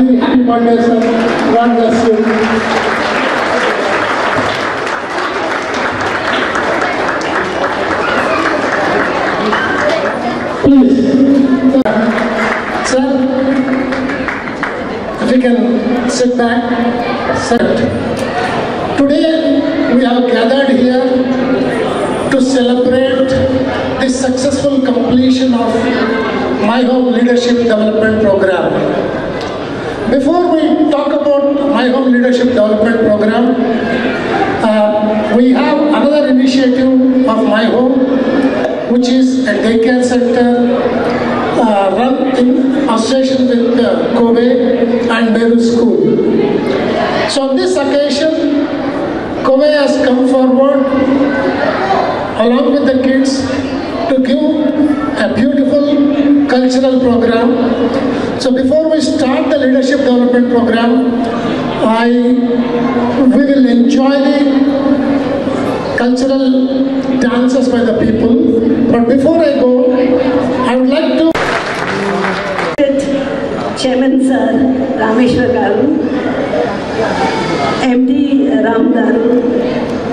very happy birthday, sir. God bless you. Please, sir, if you can sit back, sit. Today we have gathered here to celebrate the successful completion of My Home Leadership Development Program. Before we talk about My Home Leadership Development Program, we have another initiative of My Home, which is a daycare center run in association with Kobe and Beru School. So on this occasion, Kobe has come forward along with the kids to give a beautiful cultural program. So before we start the leadership development program, we will enjoy the cultural dances by the people. But before I go, I would like to Chairman Sir Rameshwar Garu, MD Ram Garu,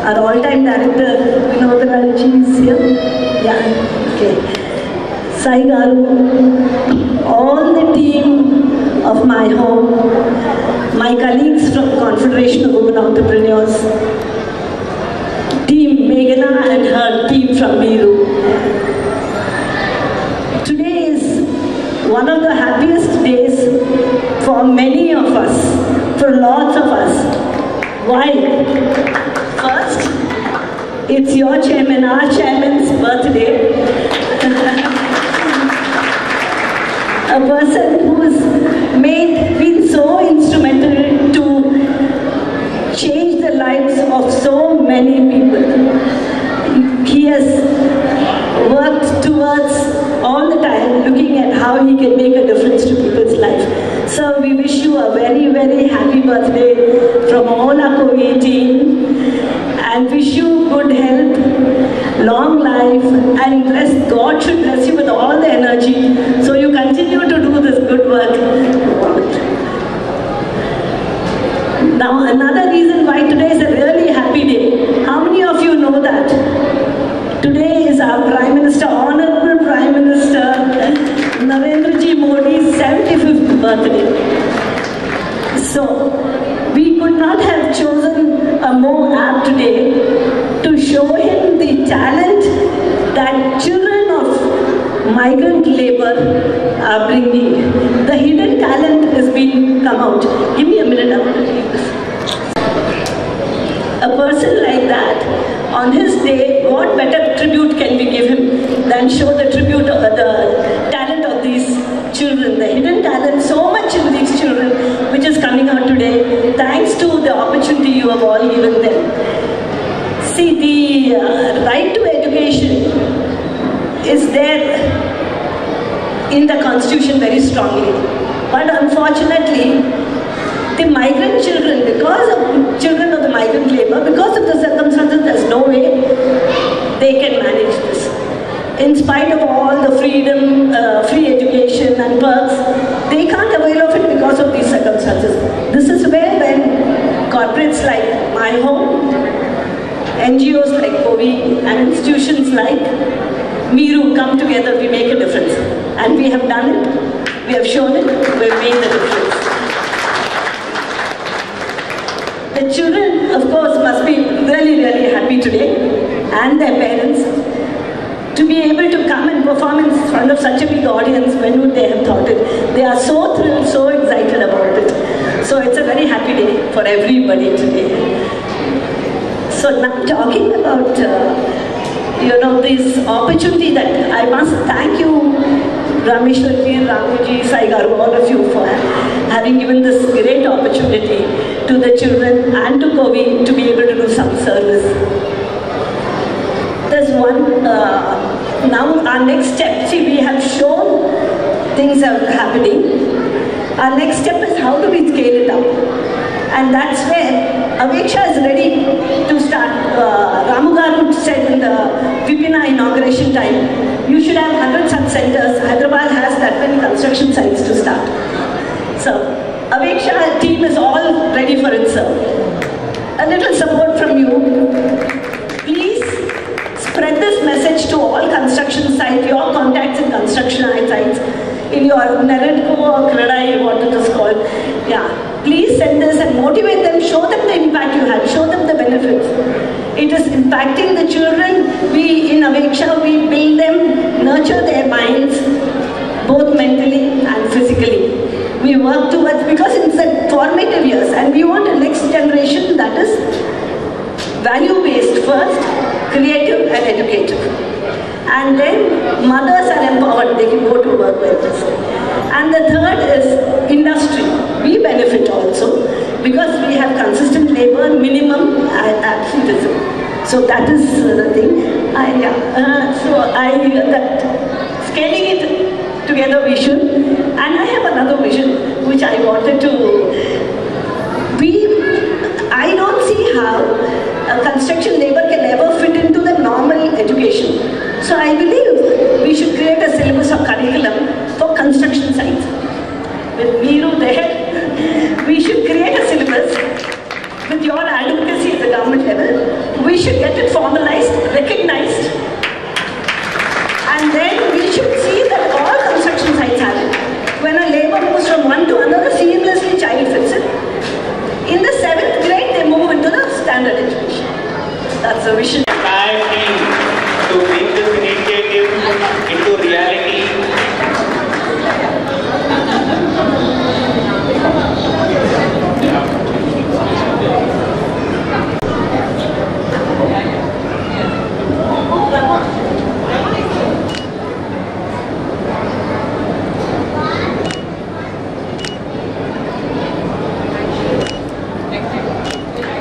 our all-time director Vinod Raji is here. Yeah, okay. Sai Garu, all the team of My Home, my colleagues from Confederation of Women Entrepreneurs, team Meghana and her team from Meru. Today is one of the happiest days for many of us, for lots of us. Why? First, it's your chairman, our chairman's birthday. A person who has been so instrumental to change the lives of so many people. He has worked towards all the time looking at how he can make a difference to people's life. So we wish you a very, very happy birthday from all our Kobe team and wish you good health, long life, and God should bless you with all the energy so you continue to do this good work. Now another reason why today is a really happy day. How many of you know that? Today is our Prime Minister, Honorable Prime Minister Narendra Ji Modi's 75th birthday. So, we could not have chosen a more apt day to show him the talent that children of migrant labor are bringing. The hidden talent has been come out. Give me a minute, I want to read this. A person like that, on his day, what better tribute can we give him than show the tribute of the talent of these children, the hidden talent, so much in these children, which is coming out today, thanks to the opportunity you have all given them. See, the right to education is there in the Constitution very strongly. But unfortunately, the migrant children, because of children of the migrant labor, because of the circumstances, there's no way they can manage this. In spite of all the freedom, free education and perks, they can't avail of it because of these circumstances. This is where when corporates like My Home, NGOs like Kobe and institutions like Meru come together, we make a difference. And we have done it, we have shown it, we have made the difference. The children, of course, must be really, really happy today, and their parents, to be able to come and perform in front of such a big audience. When would they have thought it? They are so thrilled, so excited about it. So it's a very happy day for everybody today. So now talking about, this opportunity that I must thank you, Rameshwar ji, Ramuji, Sai Garu, all of you for having given this great opportunity to the children and to Kobe to be able to do some service. There's one, now our next step, see, we have shown things are happening. Our next step is how do we scale it up? And that's where Aveksha is ready to start. Ramu Garu said in the Vipina inauguration time, you should have 100 such centers. Hyderabad has that many construction sites to start. So Aveksha team is all ready for it, sir. A little support from you. Please spread this message to all construction sites, your contacts in construction sites, in your Naradko or Kradai, what it is called. Yeah. Please send this and motivate them, show them the impact you have, show them the benefits. It is impacting the children. We in Aveksha, we build them, nurture their minds, both mentally and physically. We work towards, because it's the formative years and we want a next generation that is value-based first, creative and educative. And then mothers are empowered, they can go to work with this. And the third is industry. We benefit also because we have consistent labor, minimum and absenteeism. So that is the thing. That scaling it together we should. And I have another vision which I wanted to. I don't see how a construction labor can ever fit into the normal education. So I believe we should create a syllabus or curriculum for construction sites. With Meeru there, we should create a syllabus with your advocacy at the government level. We should get it formalized, recognized, and then we should see that all construction sites have it. When a labor moves from one to another, seamlessly child fits it. In the 7th grade, they move into the standard education. That's the vision. Entire team to make this initiative into reality.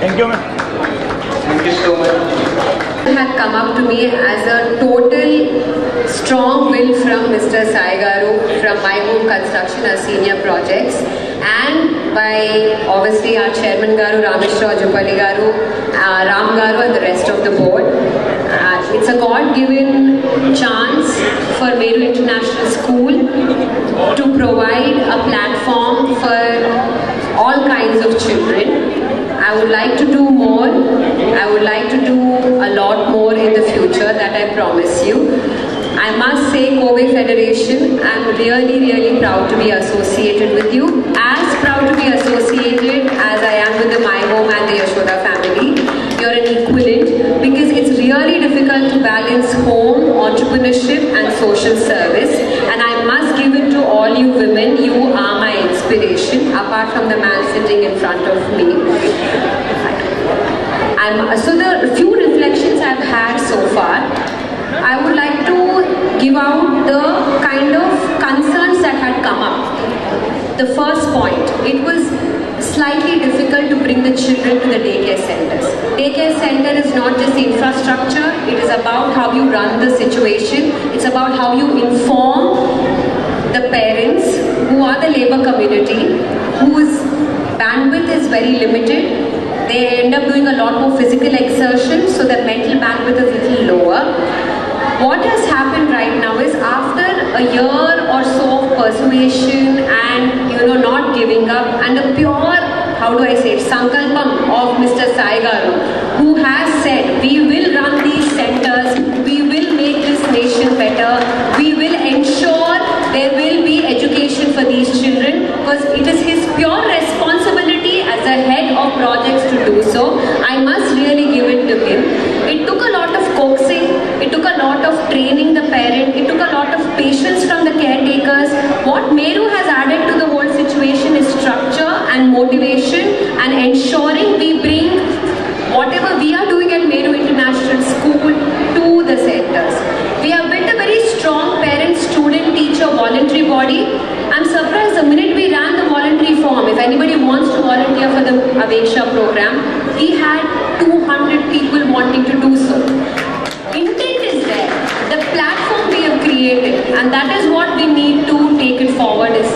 Thank you, ma'am. Thank you so much. Had come up to me as a total strong will from Mr. Sai Garu from My Home Construction, our senior projects, and by obviously our chairman Garu, Rameshwar Jupalli Garu, Ram Garu and the rest of the board. It's a God-given chance for Meru International School to provide a platform for all kinds of children. I would like to do more. I would like to do a lot more in the future, that I promise you. I must say, Kobe Federation, I'm really proud to be associated with you. As proud to be associated as I am with the My Home and the Yashoda family. You're an equivalent because it's really difficult to balance home, entrepreneurship and social service. And I must give it to all you women. You are my inspiration, apart from the man sitting in front of me. So the few reflections I've had so far, I would like to give out the kind of concerns that had come up. The first point, it was slightly difficult to bring the children to the daycare centers. Daycare center is not just infrastructure, it is about how you run the situation, it's about how you inform the parents who are the labor community, whose bandwidth is very limited. They end up doing a lot more physical exertion, so their mental bandwidth is a little lower. What has happened right now is after a year or so of persuasion and not giving up and a pure, how do I say it, sankalpam of Mr. Sai Garu, who has said, we will run these centers, we will make this nation better, we will ensure there will be education for these children, because it is his pure responsibility as a head of projects to do so. I must really give it to him. It took a lot of coaxing, it took a lot of training the parent, it took a lot of patience from the caretakers. What Meru has added to the whole situation is structure and motivation and ensuring we bring whatever we are doing at Meru International School to the centers. We have built a very strong parent, student, teacher, voluntary body. I'm surprised the minute we ran the voluntary form, if anybody wants to volunteer for the Aveksha program, we had 200 people wanting to do so. Intent is there. The platform we have created, and that is what we need to take it forward is